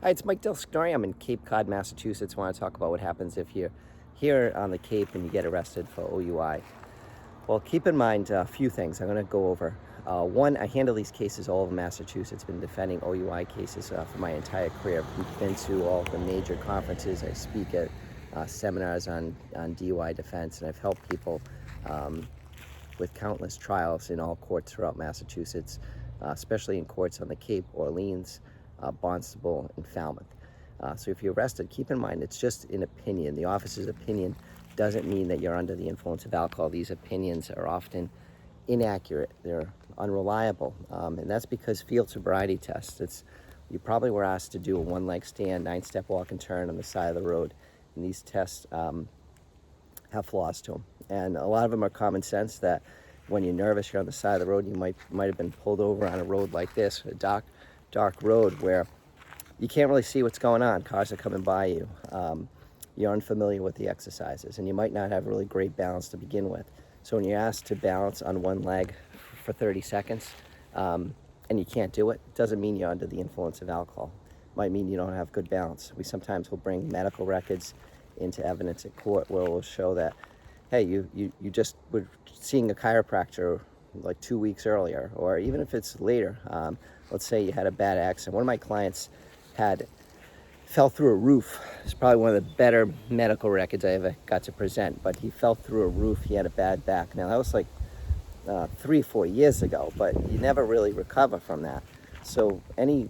Hi, it's Mike Delsignore. I'm in Cape Cod, Massachusetts. I want to talk about what happens if you're here on the Cape and you get arrested for OUI. Well, keep in mind a few things I'm going to go over. One, I handle these cases all over Massachusetts. Been defending OUI cases for my entire career. I've been to all the major conferences. I speak at seminars on DUI defense, and I've helped people with countless trials in all courts throughout Massachusetts, especially in courts on the Cape, Orleans, Barnstable, and Falmouth. So if you're arrested, keep in mind it's just an opinion. The officer's opinion doesn't mean that you're under the influence of alcohol. These opinions are often inaccurate. They're unreliable, and that's because field sobriety tests. You probably were asked to do a one-leg stand, 9-step walk and turn on the side of the road, and these tests have flaws to them. And a lot of them are common sense, that when you're nervous, you're on the side of the road, you might have been pulled over on a road like this, a dark road where you can't really see what's going on. Cars are coming by you. You're unfamiliar with the exercises, and you might not have really great balance to begin with. So when you're asked to balance on one leg for 30 seconds and you can't do it, doesn't mean you're under the influence of alcohol. It might mean you don't have good balance. We sometimes will bring medical records into evidence at court where we'll show that, hey, you just were seeing a chiropractor like 2 weeks earlier, or even if it's later. Let's say you had a bad accident. One of my clients fell through a roof. It's probably one of the better medical records I ever got to present, but he fell through a roof. He had a bad back. Now, that was like 3 or 4 years ago, but you never really recover from that. So any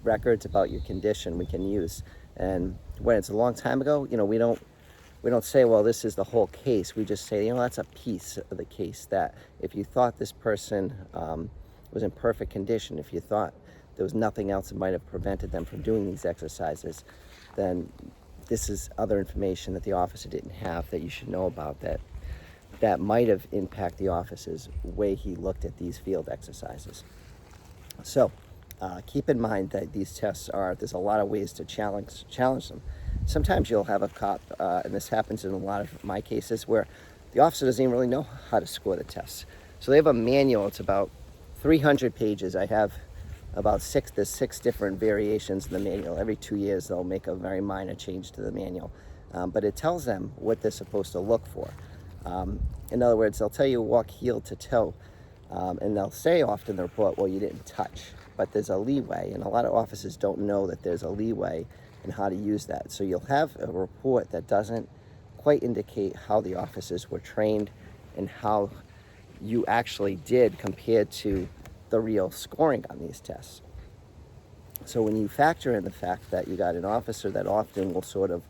records about your condition we can use. And when it's a long time ago, we don't say, well, this is the whole case. We just say, that's a piece of the case, that if you thought this person was in perfect condition, if you thought there was nothing else that might have prevented them from doing these exercises, then this is other information that the officer didn't have that you should know about, that might have impacted the officer's way he looked at these field exercises. So keep in mind that these tests there's a lot of ways to challenge them. Sometimes you'll have a cop, and this happens in a lot of my cases, where the officer doesn't even really know how to score the tests. So they have a manual. It's about 300 pages. I have about there's 6 different variations in the manual. Every 2 years, they'll make a very minor change to the manual. But it tells them what they're supposed to look for. In other words, they'll tell you walk heel to toe. And they'll say often in the report, well, you didn't touch. But there's a leeway, and a lot of officers don't know that there's a leeway and how to use that. So you'll have a report that doesn't quite indicate how the officers were trained and how you actually did compared to the real scoring on these tests. So when you factor in the fact that you got an officer that often will sort of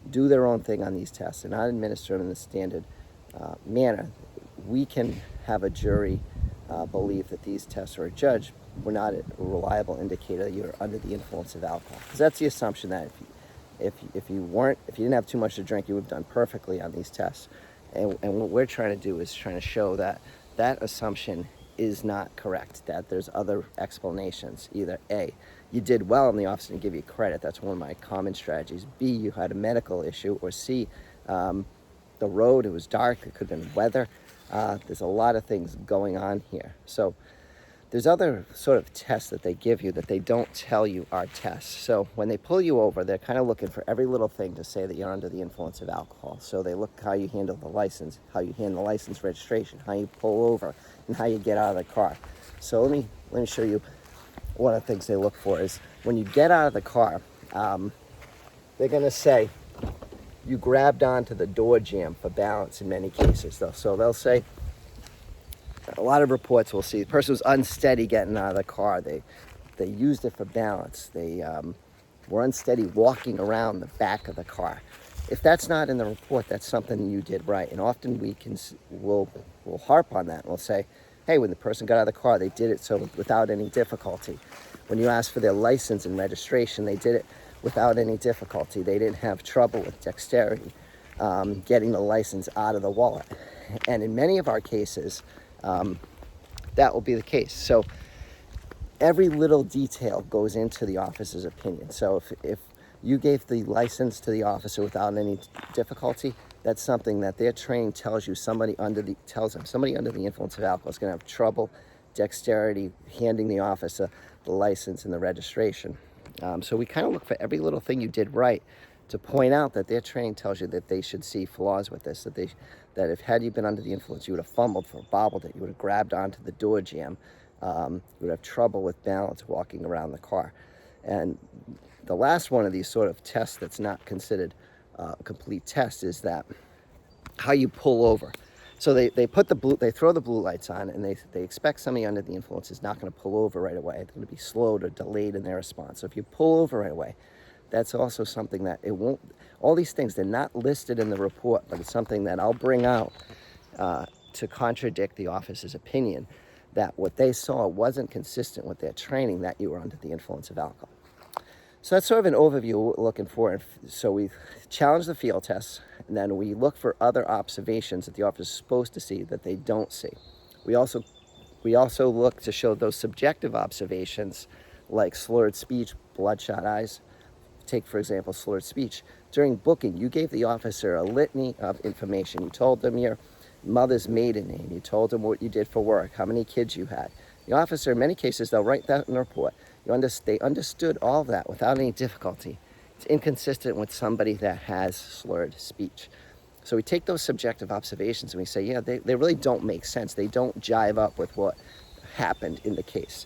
do their own thing on these tests and not administer them in the standard manner, we can have a jury believe that these tests, or a judge, were not a reliable indicator that you're under the influence of alcohol. Because that's the assumption, that if you didn't have too much to drink, you would have done perfectly on these tests. And what we're trying to do is trying to show that assumption is not correct, that there's other explanations. Either A, you did well and the officer didn't give you credit. That's one of my common strategies. B, you had a medical issue. Or C, the road, it was dark, it could have been weather. There's a lot of things going on here. So there's other sort of tests that they give you that they don't tell you are tests. So when they pull you over, they're kind of looking for every little thing to say that you're under the influence of alcohol. So they look how you handle the license, how you handle the license registration, how you pull over, and how you get out of the car. So let me show you one of the things they look for. Is when you get out of the car, they're going to say you grabbed onto the door jamb for balance in many cases, though. So they'll say, a lot of reports will see the person was unsteady getting out of the car. They used it for balance. They were unsteady walking around the back of the car. If that's not in the report, that's something you did right. And often we'll harp on that. We'll say, hey, when the person got out of the car, they did it so without any difficulty. When you ask for their license and registration, they did it without any difficulty. They didn't have trouble with dexterity getting the license out of the wallet. And in many of our cases, that will be the case. So every little detail goes into the officer's opinion. So if you gave the license to the officer without any difficulty, that's something that their training tells you somebody under the influence of alcohol is going to have trouble, dexterity, handing the officer the license and the registration. So we kind of look for every little thing you did right to point out that their training tells you that they should see flaws with this, that if had you been under the influence, you would have fumbled or bobbled it, you would have grabbed onto the door jamb, you would have trouble with balance walking around the car. And the last one of these sort of tests that's not considered a complete test is that how you pull over. So they throw the blue lights on, and they expect somebody under the influence is not going to pull over right away. It's going to be slowed or delayed in their response. So if you pull over right away, that's also something that it won't, all these things, they're not listed in the report, but it's something that I'll bring out to contradict the officer's opinion that what they saw wasn't consistent with their training that you were under the influence of alcohol. So that's sort of an overview of what we're looking for. So we challenge the field tests, and then we look for other observations that the officer is supposed to see that they don't see. We also look to show those subjective observations like slurred speech, bloodshot eyes. Take, for example, slurred speech. During booking, you gave the officer a litany of information. You told them your mother's maiden name. You told them what you did for work, how many kids you had. The officer, in many cases, they'll write that in the report. They understood all of that without any difficulty. It's inconsistent with somebody that has slurred speech. So we take those subjective observations and we say, yeah, they really don't make sense. They don't jive up with what happened in the case.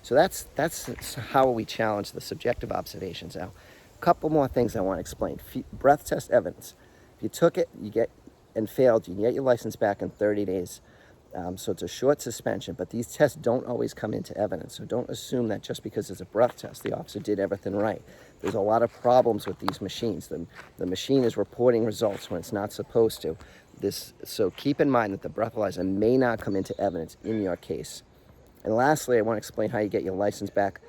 So that's how we challenge the subjective observations. Now, a couple more things I want to explain. Breath test evidence. If you took it, and failed, you can get your license back in 30 days. So it's a short suspension, but these tests don't always come into evidence. So don't assume that just because it's a breath test, the officer did everything right. There's a lot of problems with these machines. The machine is reporting results when it's not supposed to. So keep in mind that the breathalyzer may not come into evidence in your case. And lastly, I want to explain how you get your license back.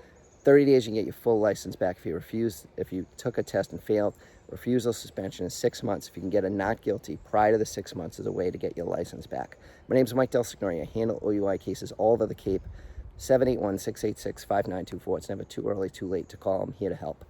30 days, you can get your full license back if you took a test and failed. Refusal suspension is 6 months. If you can get a not guilty prior to the 6 months is a way to get your license back. My name is Mike Delsignore. I handle OUI cases all over the Cape. 781-686-5924. It's never too early, too late to call. I'm here to help.